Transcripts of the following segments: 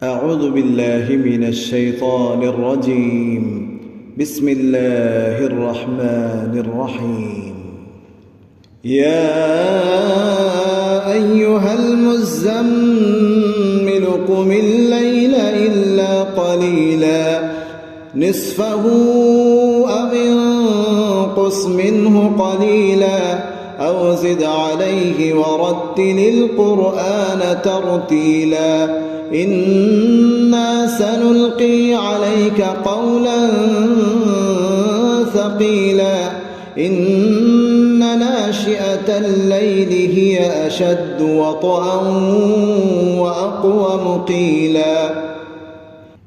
أعوذ بالله من الشيطان الرجيم. بسم الله الرحمن الرحيم. يا أيها المزمل قم الليل إلا قليلا نصفه أو انقص منه قليلا أو زد عليه ورتل القرآن ترتيلا إنا سنلقي عليك قولا ثقيلا إن ناشئة الليل هي أشد وطئا وأقوم قيلا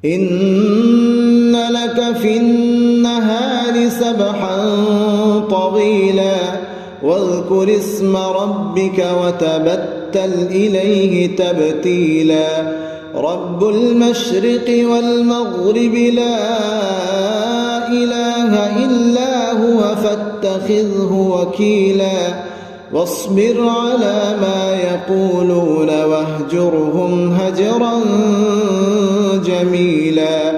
إن لك في النهار سبحا طويلا واذكر اسم ربك وتبتل إليه تبتيلا رب المشرق والمغرب لا إله إلا هو فاتخذه وكيلا واصبر على ما يقولون واهجرهم هجرا جميلا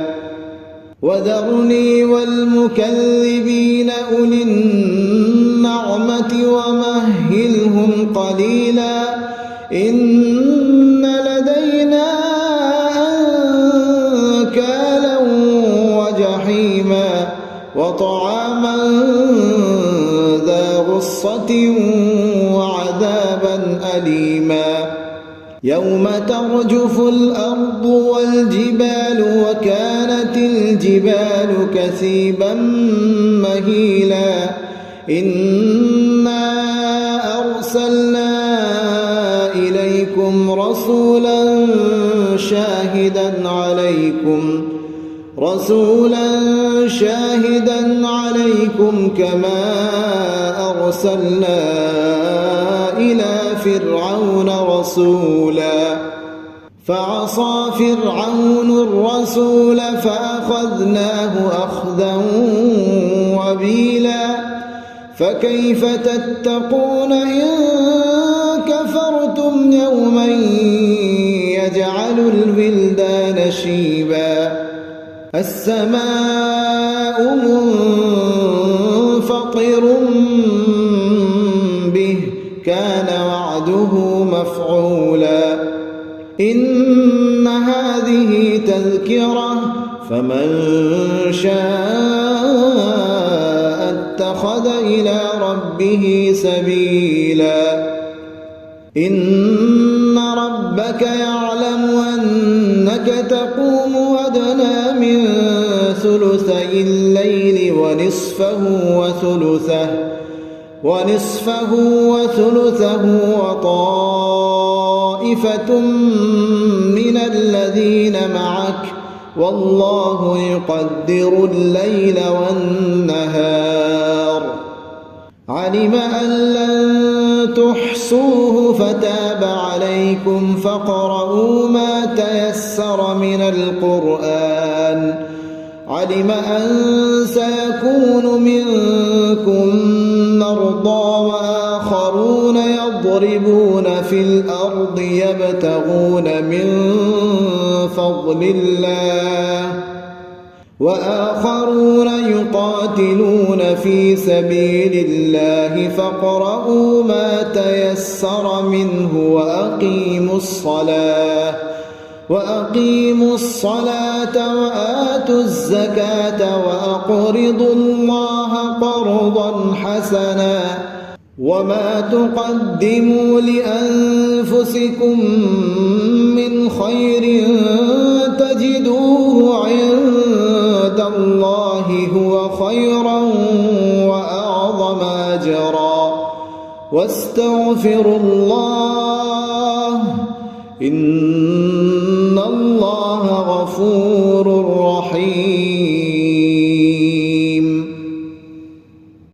وذرني والمكذبين أولي النعمة ومهلهم قليلا إن لدينا أنكالا وجحيما وطعاما ذا غصة وعذابا أليما يوم ترجف الأرض والجبال وكانت الجبال كثيبا مهيلا إنا أرسلنا إليكم رسولا شاهدا عليكم كما أرسلنا إلى فرعون رسولا فعصى فرعون الرسول فأخذناه أخذا وبيلا فكيف تتقون إن كفرتم يوما يجعل الولدان شيبا السماء منفطر به كان وعده مفعولا إن هذه تذكرة فمن شاء اتخذ إلى ربه سبيلا إن ربك يعلم أنك تقوم أدنى من ثلثي الليل ونصفه وثلثه وطائفة من الذين معك والله يقدر الليل والنهار علم أن لن تحصوه فتاب عليكم فاقرؤوا ما تيسر من القرآن علم أن سيكون منكم مرضى وآخرون يضربون في الأرض يبتغون من فضل الله وآخرون يقاتلون في سبيل الله فاقرؤوا ما تيسر منه وأقيموا الصلاة وآتوا الزكاة وأقرضوا الله قرضا حسنا وما تقدموا لأنفسكم من خير تجدوه عند الله هو خيرا وأعظم أجرا واستغفروا الله إن الله غفور